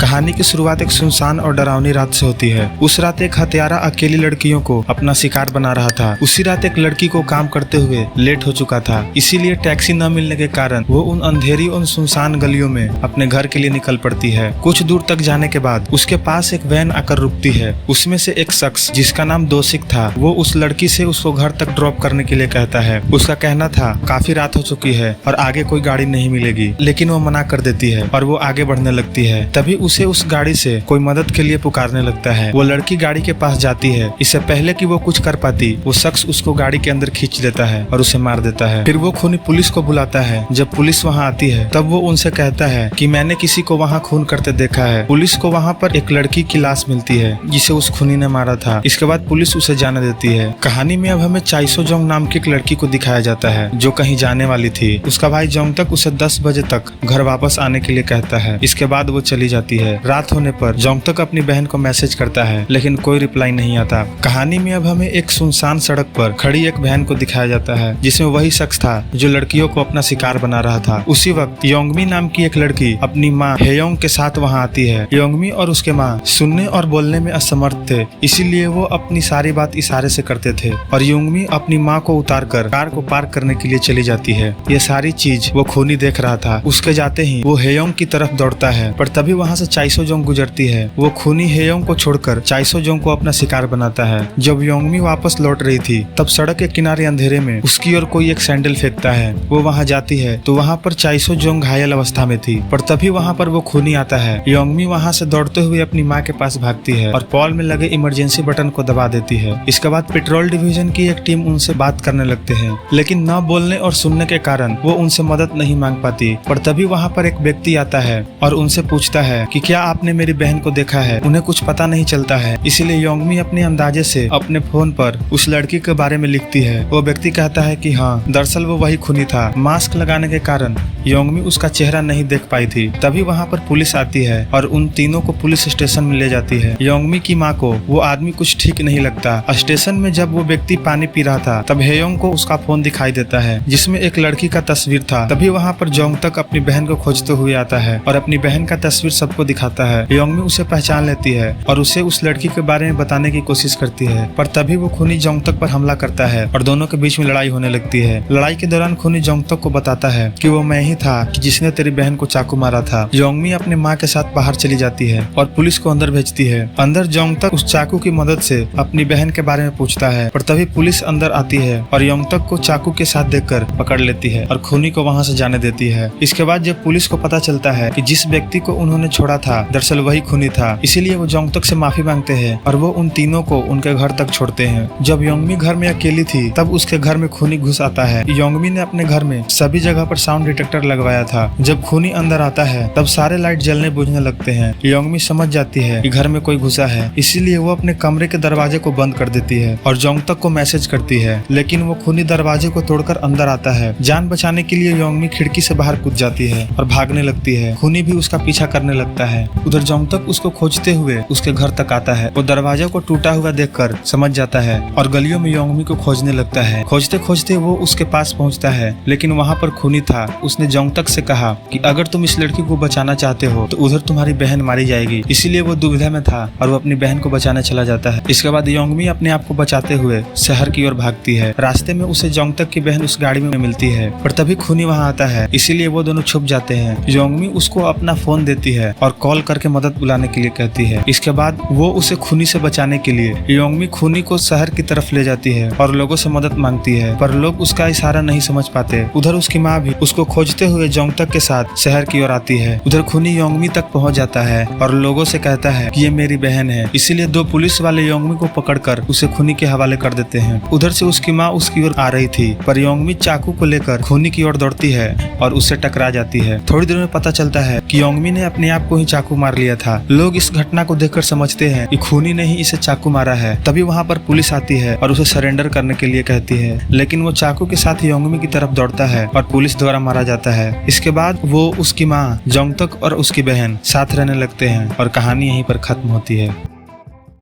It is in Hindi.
कहानी की शुरुआत एक सुनसान और डरावनी रात से होती है। उस रात एक हत्यारा अकेली लड़कियों को अपना शिकार बना रहा था। उसी रात एक लड़की को काम करते हुए लेट हो चुका था, इसीलिए टैक्सी न मिलने के कारण वो उन अंधेरी और सुनसान गलियों में अपने घर के लिए निकल पड़ती है। कुछ दूर तक जाने के बाद उसके पास एक वैन आकर रुकती है। उसमें से एक शख्स जिसका नाम दोशिक था, वो उस लड़की से उसको घर तक ड्रॉप करने के लिए कहता है। उसका कहना था काफी रात हो चुकी है और आगे कोई गाड़ी नहीं मिलेगी, लेकिन वो मना कर देती है और वो आगे बढ़ने लगती है। तभी उसे उस गाड़ी से कोई मदद के लिए पुकारने लगता है। वो लड़की गाड़ी के पास जाती है। इससे पहले कि वो कुछ कर पाती, वो शख्स उसको गाड़ी के अंदर खींच लेता है और उसे मार देता है। फिर वो खूनी पुलिस को बुलाता है। जब पुलिस वहाँ आती है तब वो उनसे कहता है कि मैंने किसी को वहाँ खून करते देखा है। पुलिस को वहाँ पर एक लड़की की लाश मिलती है जिसे उस खूनी ने मारा था। इसके बाद पुलिस उसे जाने देती है। कहानी में अब हमें चाइसो जोंग नाम की एक लड़की को दिखाया जाता है जो कहीं जाने वाली थी। उसका भाई जोंग तक उसे 10 बजे तक घर वापस आने के लिए कहता है। इसके बाद वो चली जाती है। रात होने पर जोंग तक अपनी बहन को मैसेज करता है, लेकिन कोई रिप्लाई नहीं आता। कहानी में अब हमें एक सुनसान सड़क पर खड़ी एक बहन को दिखाया जाता है जिसमें वही शख्स था जो लड़कियों को अपना शिकार बना रहा था। उसी वक्त योंगमी नाम की एक लड़की अपनी माँ हेयोंग के साथ वहाँ आती है। योंगमी और उसके माँ सुनने और बोलने में असमर्थ थे, इसीलिए वो अपनी सारी बात इशारे से करते थे और योंगमी अपनी माँ को उतारकर कार को पार्क करने के लिए चली जाती है। ये सारी चीज वो खूनी देख रहा था। उसके जाते ही वो हेयोंग की तरफ दौड़ता है, पर तभी वहाँ से चाइसो जोंग गुजरती है। वो खूनी हेयोंग को छोड़कर चाइसो जोंग को अपना शिकार बनाता है। जब योंगमी वापस लौट रही थी तब सड़क के किनारे अंधेरे में उसकी ओर कोई एक सैंडल फेंकता है। वो वहाँ जाती है तो वहाँ पर चाइसो जोंग घायल अवस्था में थी, पर तभी वहाँ पर वो खूनी आता है। योंगमी वहाँ से दौड़ते हुए अपनी माँ के पास भागती है और पॉल में लगे इमरजेंसी बटन को दबा देती है। इसके बाद पेट्रोल डिवीजन की एक टीम उनसे बात करने लगते हैं, लेकिन न बोलने और सुनने के कारण वो उनसे मदद नहीं मांग पाती। पर तभी वहाँ पर एक व्यक्ति आता है और उनसे पूछता है कि क्या आपने मेरी बहन को देखा है। उन्हें कुछ पता नहीं चलता है, इसीलिए योंगमी अपने अंदाजे से अपने फोन पर उस लड़की के बारे में लिखती है। वो व्यक्ति कहता है कि हाँ, दरअसल वो वही खूनी था। मास्क लगाने के कारण योंगमी उसका चेहरा नहीं देख पाई थी। तभी वहाँ पर पुलिस आती है और उन तीनों को पुलिस स्टेशन में ले जाती है। योंगमी की माँ को वो आदमी कुछ ठीक नहीं लगता। स्टेशन में जब वो व्यक्ति पानी पी रहा था तब हेयोंग को उसका फोन दिखाई देता है जिसमें एक लड़की का तस्वीर था। तभी वहाँ पर जोंग तक अपनी बहन को खोजते हुए आता है और अपनी बहन का तस्वीर सबको दिखाता है। योंगमी उसे पहचान लेती है और उसे उस लड़की के बारे में बताने की कोशिश करती है, पर तभी वो खूनी जोंग तक पर हमला करता है और दोनों के बीच में लड़ाई होने लगती है। लड़ाई के दौरान खूनी जोंग तक को बताता है कि वो मैं ही था कि जिसने तेरी बहन को चाकू मारा था। योंगमी अपने माँ के साथ बाहर चली जाती है और पुलिस को अंदर भेजती है। अंदर जोंग तक उस चाकू की मदद से अपनी बहन के बारे में पूछता है, पर तभी पुलिस अंदर आती है और योंग तक को चाकू के साथ देखकर पकड़ लेती है और खूनी को वहाँ से जाने देती है। इसके बाद जब पुलिस को पता चलता है कि जिस व्यक्ति को उन्होंने छोड़ा था दरअसल वही खूनी था, इसीलिए वो जोंग तक से माफी मांगते हैं और वो उन तीनों को उनके घर तक छोड़ते हैं। जब योंगमी घर में अकेली थी तब उसके घर में खूनी घुस आता है। योंगमी ने अपने घर में सभी जगह पर साउंड डिटेक्टर लगवाया था। जब खूनी अंदर आता है तब सारे लाइट जलने बुझने लगते हैं। योंगमी समझ जाती है कि घर में कोई घुसा है, इसीलिए वो अपने कमरे के दरवाजे को बंद कर देती है और जोंग तक को मैसेज करती है, लेकिन वो खूनी दरवाजे को तोड़कर अंदर आता है। जान बचाने के लिए योंगमी खिड़की से बाहर कूद जाती है और भागने लगती है। खूनी भी उसका पीछा करने लगता है। उधर जोंग तक उसको खोजते हुए उसके घर तक आता है। वो दरवाजे को टूटा हुआ देखकर समझ जाता है और गलियों में योंगमी को खोजने लगता है। खोजते खोजते वो उसके पास पहुंचता है, लेकिन वहाँ पर खूनी था। उसने जोंग तक से कहा कि अगर तुम इस लड़की को बचाना चाहते हो तो उधर तुम्हारी बहन मारी जाएगी। इसीलिए वो दुविधा में था और वो अपनी बहन को बचाने चला जाता है। इसके बाद योंगमी अपने आप को बचाते हुए शहर की ओर भागती है। रास्ते में उसे जोंग तक की बहन उस गाड़ी में मिलती है, पर तभी खूनी वहाँ आता है, इसीलिए वो दोनों छुप जाते हैं। योंगमी उसको अपना फोन देती है और कॉल करके मदद बुलाने के लिए कहती है। इसके बाद वो उसे खूनी से बचाने के लिए योंगमी खूनी को शहर की तरफ ले जाती है और लोगों से मदद मांगती है, पर लोग उसका इशारा नहीं समझ पाते। उधर उसकी माँ भी उसको खोजते हुए जोंग तक के साथ शहर की ओर आती है। उधर खूनी योंगमी तक पहुँच जाता है और लोगों से कहता है कि ये मेरी बहन है, इसीलिए 2 पुलिस वाले योंगमी को पकड़कर उसे खूनी के हवाले कर देते हैं। उधर से उसकी माँ उसकी ओर आ रही थी, पर योंगमी चाकू को लेकर खूनी की ओर दौड़ती है और उससे टकरा जाती है। थोड़ी देर में पता चलता है कि योंगमी ने अपने आप को ही चाकू मार लिया था। लोग इस घटना को देखकर समझते हैं कि खूनी ने ही इसे चाकू मारा है। तभी वहाँ पर पुलिस आती है और उसे सरेंडर करने के लिए कहती है, लेकिन वो चाकू के साथ योंगमी की तरफ दौड़ता है और पुलिस द्वारा मारा जाता है। इसके बाद वो उसकी माँ जोंग तक और उसकी बहन साथ रहने लगते हैं और कहानी यहीं पर खत्म होती है।